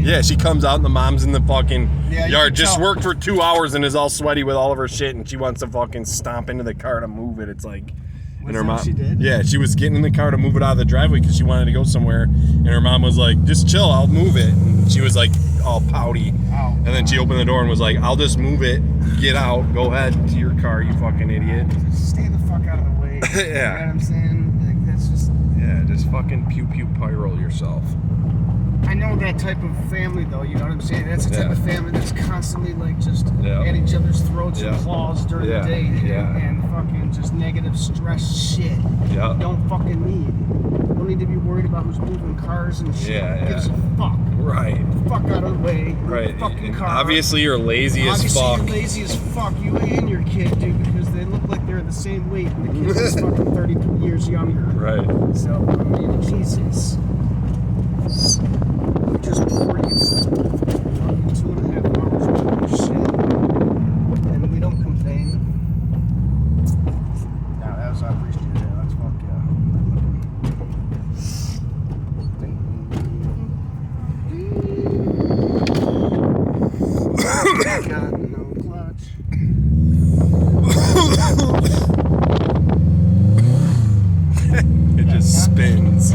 Yeah, she comes out and the mom's in the fucking yard. Just tell. worked for 2 hours and is all sweaty with all of her shit, and she wants to fucking stomp into the car to move it. It's like, and her mom. She did? Yeah, she was getting in the car to move it out of the driveway because she wanted to go somewhere, and her mom was like, "Just chill, I'll move it." And she was like all pouty, and then she opened the door and was like, "I'll just move it. Get out. Go ahead to your car, you fucking idiot." Just stay the fuck out of the way. Yeah. You know what I'm saying? Like, that's just. Yeah, just fucking pew pew pyro yourself. I know that type of family, though. You know what I'm saying? That's the type of family that's constantly like just at each other's throats and claws during the day, and fucking just negative stress shit. Yeah. Don't fucking need. Don't need to be worried about who's moving cars and shit. Who gives a fuck? Right. Fuck out of the way. Right. Fucking car. Obviously, you're lazy as fuck. You're lazy as fuck. You and your kid, dude, because they look like they're the same weight, and the kid is fucking 30 years younger. Right. So I mean, Jesus. We just poured you fucking 2.5 hours worth of shit, and we don't complain. No, that was, I appreciate it. That's fuck yeah. Got no clutch. It just spins.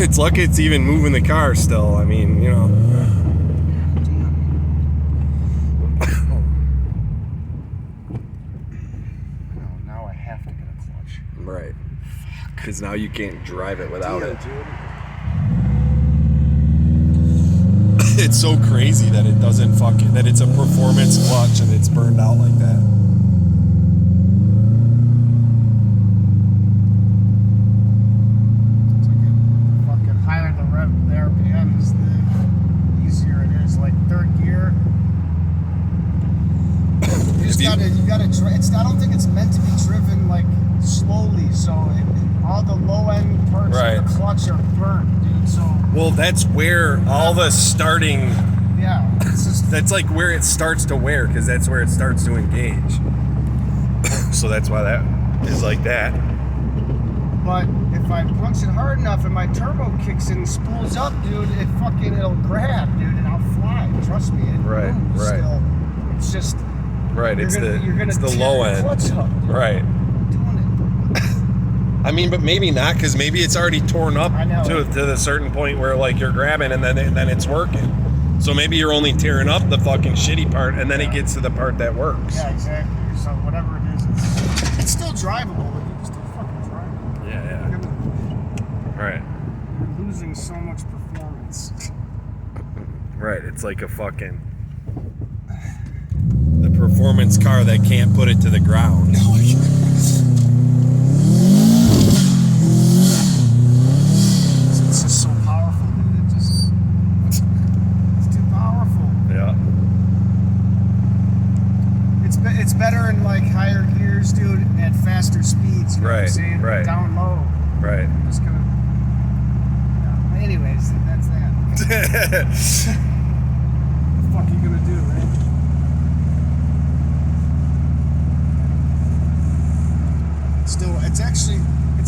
It's lucky it's even moving the car still. I mean, you know. Now I have to get a clutch. Right. Because now you can't drive it without it. Dude. It's so crazy that it doesn't fucking, that it's a performance clutch and it's burned out like that. I don't think it's meant to be driven like slowly, so all the low end parts of the clutch are burnt, dude. So well, that's where all the starting. Yeah, it's just, that's like where it starts to wear, because that's where it starts to engage. So that's why that is like that. But if I punch it hard enough and my turbo kicks in and spools up, dude, it'll grab, dude, and I'll fly. Trust me. It moves still. It's just. Right, it's the low end. Up, right. Doing it. I mean, but maybe not, because maybe it's already torn up to the certain point where like you're grabbing and then it's working. So maybe you're only tearing up the fucking shitty part, and then it gets to the part that works. Yeah, exactly. So whatever it is, it's still drivable, but you can still fucking drive it. Yeah. Right. You're losing so much performance. Right. It's like a fucking. The performance car that can't put it to the ground. No, I can't. It's just so powerful, dude. It's too powerful. Yeah. It's better in like higher gears, dude, at faster speeds. You know what I'm saying? Right. Down low. Right. I'm just gonna. Yeah. Anyways, that's that. What the fuck are you gonna do, man? Still, it's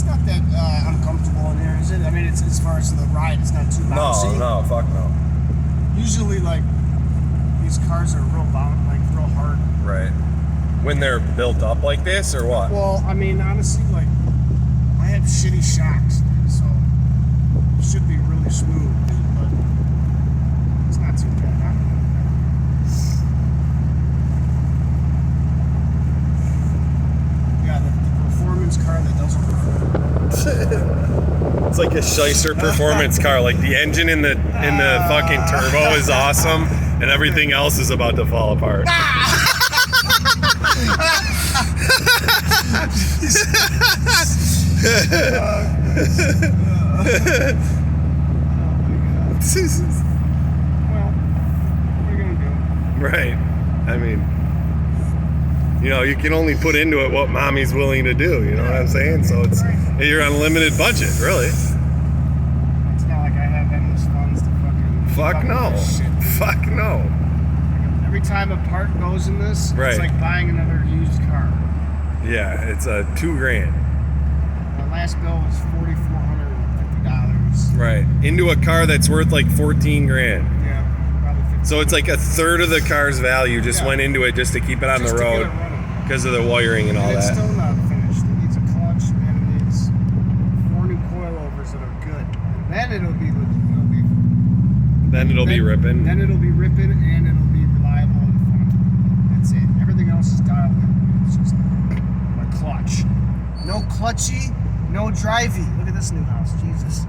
not that uncomfortable in there, is it? I mean, it's as far as the ride, it's not too bouncy. No, fuck no. Usually, like, these cars are real hard. Right. When they're built up like this, or what? Well, I mean, honestly, like, I have shitty shocks, dude, so it should be really smooth, dude, but it's not too bad. Car that doesn't perform. It's like a Shyster performance car. Like the engine in the fucking turbo is awesome, and everything else is about to fall apart. Well, what are you gonna do? Right. I mean, you know, you can only put into it what mommy's willing to do, you know what I'm saying? So you're on a limited budget, really. It's not like I have endless funds to fucking... Fuck no. Fuck no. Every time a part goes in this, it's like buying another used car. Yeah, it's $2,000. My last bill was $4,450. Right. Into a car that's worth like 14 grand. Yeah, probably 15. So it's like a third of the car's value just went into it just to keep it on the road because of the wiring and all It's that. still not finished. It needs a clutch and it needs 4 new coilovers that are good. And then it'll be ripping. Then it'll be ripping and it'll be reliable and fun. That's it. Everything else is dialed in. It's just a clutch. No clutchy, no drivey. Look at this new house. Jesus.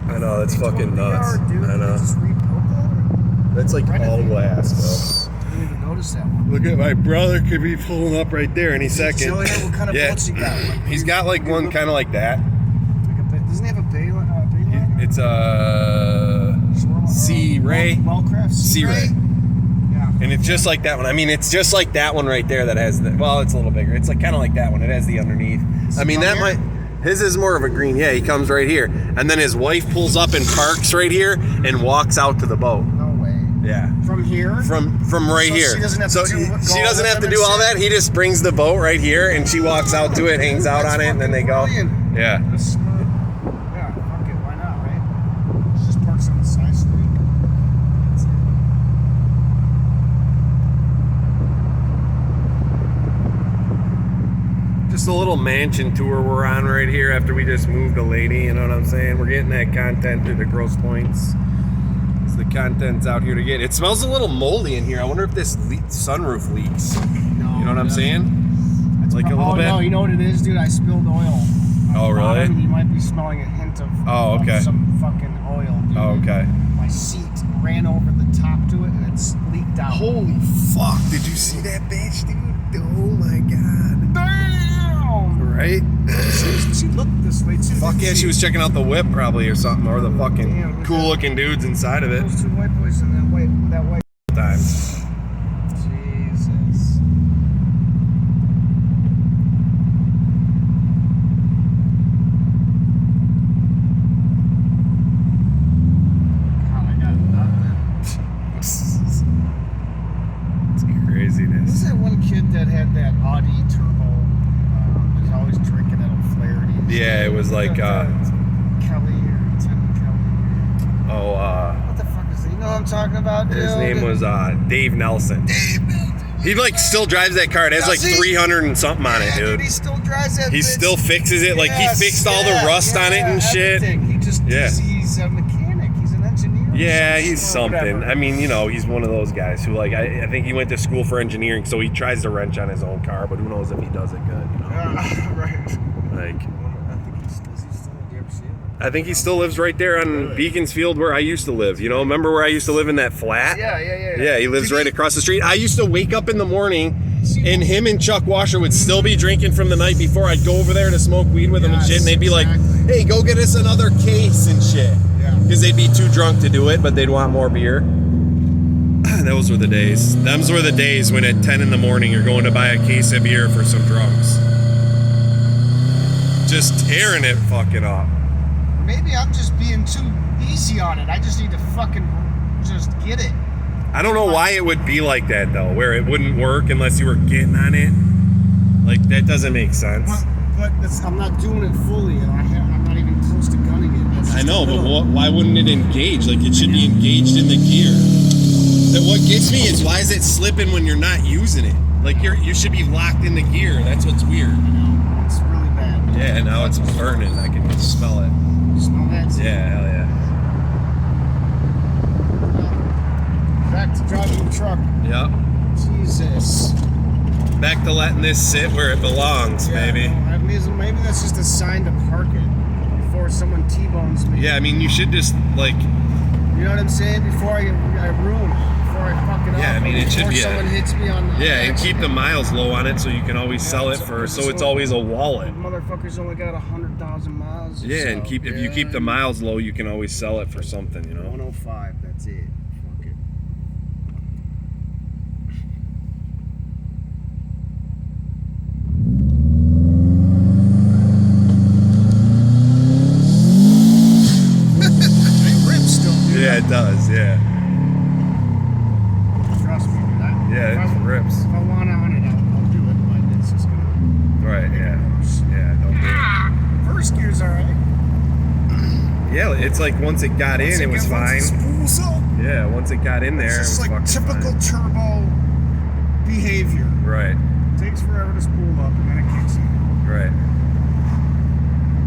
I know, that's fucking nuts. Dude. I know. Just rebuilt that? That's like all glass, bro. I didn't even notice that one. Look at my brother could be pulling up right there any second. Chill here? What kind of boats you got? He's got like one kind of like that. Doesn't he have a bay line? It's a Sea Ray. Wellcraft Sea Ray. Yeah. And it's just like that one. I mean, it's just like that one right there that has the, well, it's a little bigger. It's like kind of like that one. It has the underneath. I mean, that might, his is more of a green. Yeah, he comes right here. And then his wife pulls up and parks right here and walks out to the boat. No way. Yeah. From here? From right here. She doesn't have she doesn't have to do all that. He just brings the boat right here and she walks out to it, hangs out on it, and then they go. Yeah. That's smart. Yeah, fuck it. Why not, right? She just parks on the side street. That's it. Just a little mansion tour we're on right here after we just moved a lady, you know what I'm saying? We're getting that content through the gross points. It's the content's out here to get. It smells a little moldy in here. I wonder if this sunroof leaks. No, you know what I'm saying? That's like a little bit? No, you know what it is, dude? I spilled oil. Oh, really? You might be smelling a hint of, of some fucking oil, dude. Oh, okay. My seat ran over the top to it and it's leaked out. Holy fuck. Did you see that bitch, dude? Oh my god. Damn! Right? She looked this way too. Fuck yeah, she was checking out the whip probably or something, or the fucking cool looking dudes inside of it. Those two white boys in that white times. Jesus. God, I got nothing. It's craziness. Who's that one kid that had that Audi turbo? Was always drinking that old Flaherty. Yeah, it was like Kelly or Tim Kelly. Oh, What the fuck is it? You know what I'm talking about, dude? his name was Dave Nelson. He like still drives that car. It has like 300 and something on it, dude. He still drives that. He still fixes it. Like he fixed all the rust on it and shit. He just he's a mechanic. He's an engineer. Yeah, he's something. Whatever. I mean, you know, he's one of those guys who like I think he went to school for engineering, so he tries to wrench on his own car, but who knows if he does it good, you know? Right. Like I think I think he still lives right there on Beaconsfield where I used to live. You know, remember where I used to live in that flat? Yeah. Yeah, he lives right across the street. I used to wake up in the morning and him and Chuck Washer would still be drinking from the night before. I'd go over there to smoke weed with them and shit, and they'd be like, hey, go get us another case and shit. Yeah. Because they'd be too drunk to do it, but they'd want more beer. Those were the days. Those were the days when at 10 in the morning you're going to buy a case of beer for some drunks. Just tearing it fucking up. Maybe I'm just being too easy on it. I just need to fucking just get it. I don't know why it would be like that though, where it wouldn't work unless you were getting on it. Like that doesn't make sense. But I'm not doing it fully. I'm not even close to gunning it. I know, but why wouldn't it engage? Like it should be engaged in the gear. That what gets me is why is it slipping when you're not using it? Like you should be locked in the gear. That's what's weird. I know. It's really bad. Yeah, now it's burning. I can smell it. You smell that? Yeah, hell yeah. Back to driving the truck. Yep. Jesus. Back to letting this sit where it belongs, baby. Well, maybe that's just a sign to park it before someone T-bones me. Yeah, I mean, you should just, like... You know what I'm saying? Before I ruin it. Before I fuck it up. Yeah, I mean, it should be... Before someone hits me on... Yeah, and keep the miles low on it so you can always sell it for... So it's always a wallet. Motherfucker's only got 100,000 miles. Yeah, so, and if you keep the miles low, you can always sell it for something, you know? 105, that's it. Fuck it. Yeah, it does, yeah. Trust me, dude. Yeah, it rips. If I want on it, I'll do it, but it's just gonna... Right, yeah. Yeah, don't do it. First gear's alright. Yeah, it's like once it got in, it was fine. Spools up. Yeah, once it got in there, It's just it was like typical fine. turbo behavior. Right. It takes forever to spool up, and then it kicks in. Right.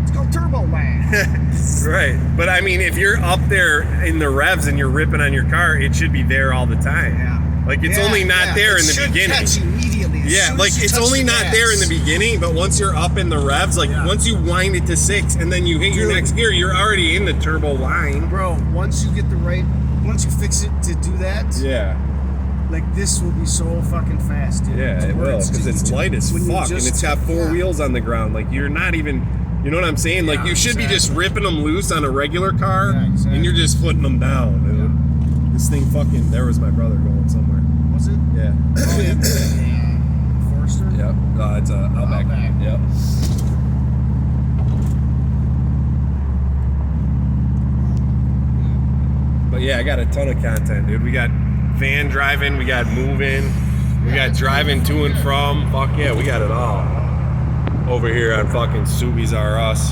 It's called turbo lag. Right. But I mean, if you're up there in the revs and you're ripping on your car, it should be there all the time. Yeah. Like it's only not there in the beginning. Catch immediately. Yeah, like it's only not there in the beginning, but once you're up in the revs, like once you wind it to 6 and then you hit your next gear, you're already in the turbo line. Bro, once you get once you fix it to do that, Yeah. like this will be so fucking fast, dude. Yeah, it will, because it's light as fuck, and it's got 4 wheels on the ground. Like you're not even, you know what I'm saying? Like you should be just ripping them loose on a regular car, and you're just putting them down, dude. This thing fucking, there was my brother going somewhere. Was it? Yeah. Oh, yeah. Forester? Yep. It's a Outback. Yep. But yeah, I got a ton of content, dude. We got van driving, we got moving, we got driving to and from. Fuck yeah, we got it all over here on fucking Subi's R Us.